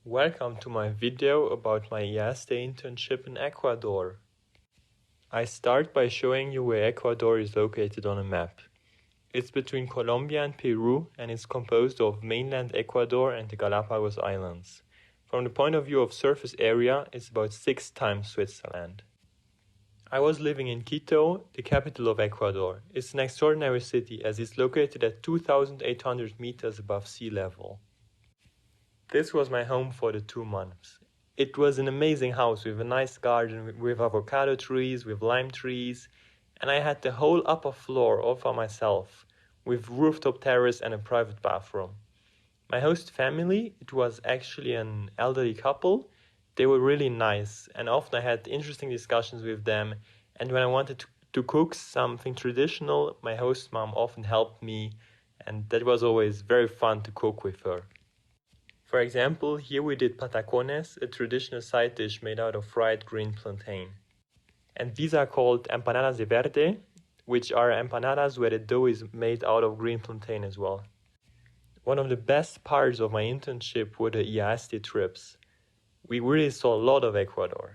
Welcome to my video about my day internship in Ecuador. I start by showing you where Ecuador is located on a map. It's between Colombia and Peru and is composed of mainland Ecuador and the Galapagos Islands. From the point of view of surface area, it's about 6 times Switzerland. I was living in Quito, the capital of Ecuador. It's an extraordinary city as it's located at 2,800 meters above sea level. This was my home for the 2 months. It was an amazing house with a nice garden with avocado trees, with lime trees, and I had the whole upper floor all for myself, with rooftop terrace and a private bathroom. My host family, it was actually an elderly couple. They were really nice, and often I had interesting discussions with them, and when I wanted to cook something traditional, my host mom often helped me, and that was always very fun to cook with her. For example, here we did patacones, a traditional side dish made out of fried green plantain. And these are called empanadas de verde, which are empanadas where the dough is made out of green plantain as well. One of the best parts of my internship were the IASTE trips. We really saw a lot of Ecuador.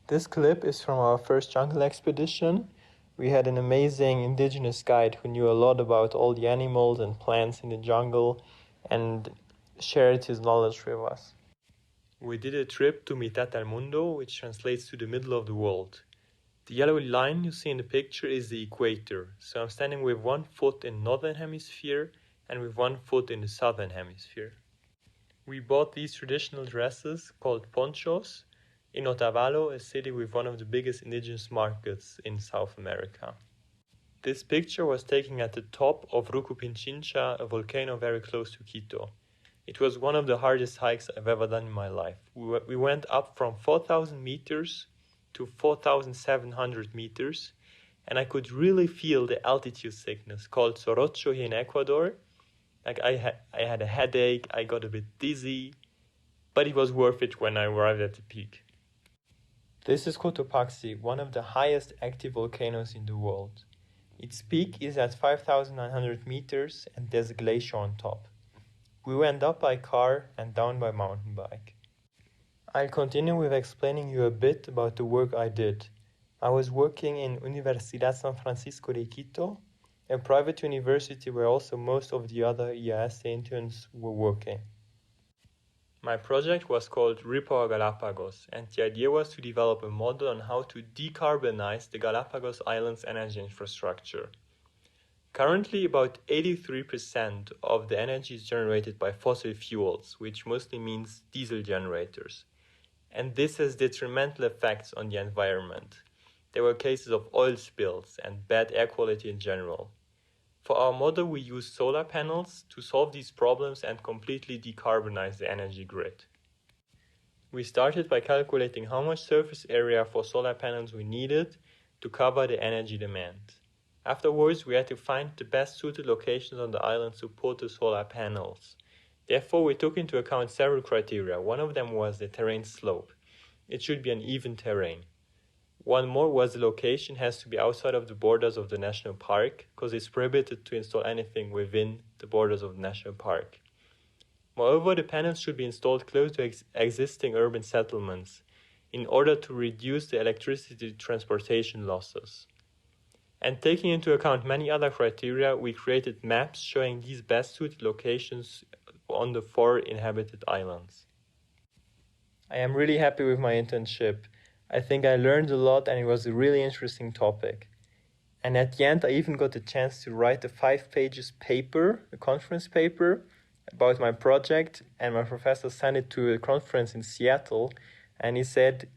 This clip is from our first jungle expedition. We had an amazing indigenous guide who knew a lot about all the animals and plants in the jungle and shared his knowledge with us. We did a trip to Mitad del Mundo, which translates to the middle of the world. The yellow line you see in the picture is the equator, so I'm standing with 1 foot in the northern hemisphere and with 1 foot in the southern hemisphere. We bought these traditional dresses called ponchos in Otavalo, a city with one of the biggest indigenous markets in South America. This picture was taken at the top of Rucupinchincha, a volcano very close to Quito. It was one of the hardest hikes I've ever done in my life. We went up from 4,000 meters to 4,700 meters, and I could really feel the altitude sickness called sorocho here in Ecuador. Like I had a headache, I got a bit dizzy, but it was worth it when I arrived at the peak. This is Cotopaxi, one of the highest active volcanoes in the world. Its peak is at 5,900 meters and there's a glacier on top. We went up by car and down by mountain bike. I'll continue with explaining you a bit about the work I did. I was working in Universidad San Francisco de Quito, a private university where also most of the other IASTE interns were working. My project was called Repower Galapagos, and the idea was to develop a model on how to decarbonize the Galapagos Islands energy infrastructure. Currently, about 83% of the energy is generated by fossil fuels, which mostly means diesel generators. And this has detrimental effects on the environment. There were cases of oil spills and bad air quality in general. For our model, we used solar panels to solve these problems and completely decarbonize the energy grid. We started by calculating how much surface area for solar panels we needed to cover the energy demand. Afterwards, we had to find the best suited locations on the island to put the solar panels. Therefore, we took into account several criteria. One of them was the terrain slope. It should be an even terrain. One more was the location has to be outside of the borders of the national park, because it's prohibited to install anything within the borders of the national park. Moreover, the panels should be installed close to existing urban settlements in order to reduce the electricity transportation losses. And taking into account many other criteria, we created maps showing these best suited locations on the 4 inhabited islands. I am really happy with my internship. I think I learned a lot and it was a really interesting topic. And at the end, I even got the chance to write a 5-page paper, a conference paper, about my project, and my professor sent it to a conference in Seattle, and he said,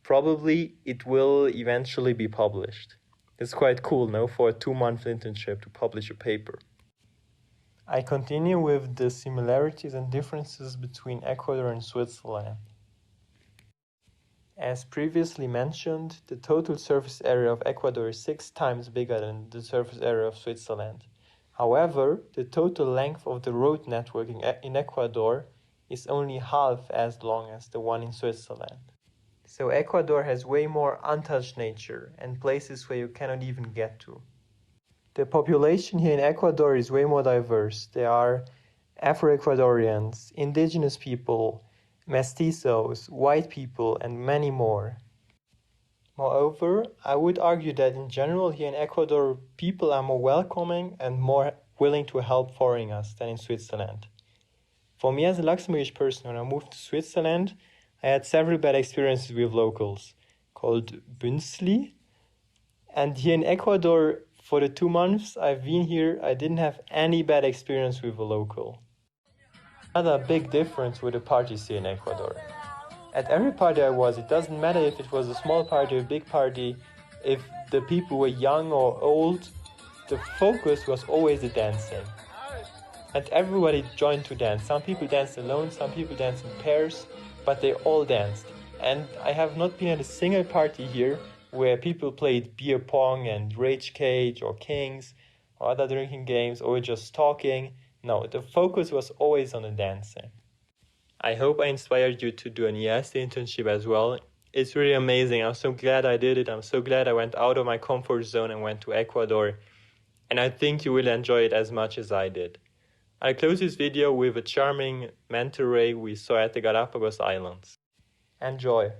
probably it will eventually be published. It's quite cool, no, for a 2-month internship to publish a paper. I continue with the similarities and differences between Ecuador and Switzerland. As previously mentioned, the total surface area of Ecuador is 6 times bigger than the surface area of Switzerland. However, the total length of the road network in Ecuador is only half as long as the one in Switzerland. So Ecuador has way more untouched nature and places where you cannot even get to. The population here in Ecuador is way more diverse. There are Afro-Ecuadorians, indigenous people, mestizos, white people, and many more. Moreover, I would argue that in general here in Ecuador, people are more welcoming and more willing to help foreigners than in Switzerland. For me as a Luxembourgish person, when I moved to Switzerland, I had several bad experiences with locals called Bünzli. And here in Ecuador, for the 2 months I've been here, I didn't have any bad experience with a local. Another big difference with the parties here in Ecuador. At every party I was, it doesn't matter if it was a small party or a big party, if the people were young or old, the focus was always the dancing. And everybody joined to dance. Some people danced alone, some people danced in pairs, but they all danced. And I have not been at a single party here where people played beer pong and rage cage or kings or other drinking games or just talking. No, the focus was always on the dancing. I hope I inspired you to do an ES internship as well. It's really amazing. I'm so glad I did it. I'm so glad I went out of my comfort zone and went to Ecuador. And I think you will enjoy it as much as I did. I close this video with a charming manta ray we saw at the Galapagos Islands. Enjoy!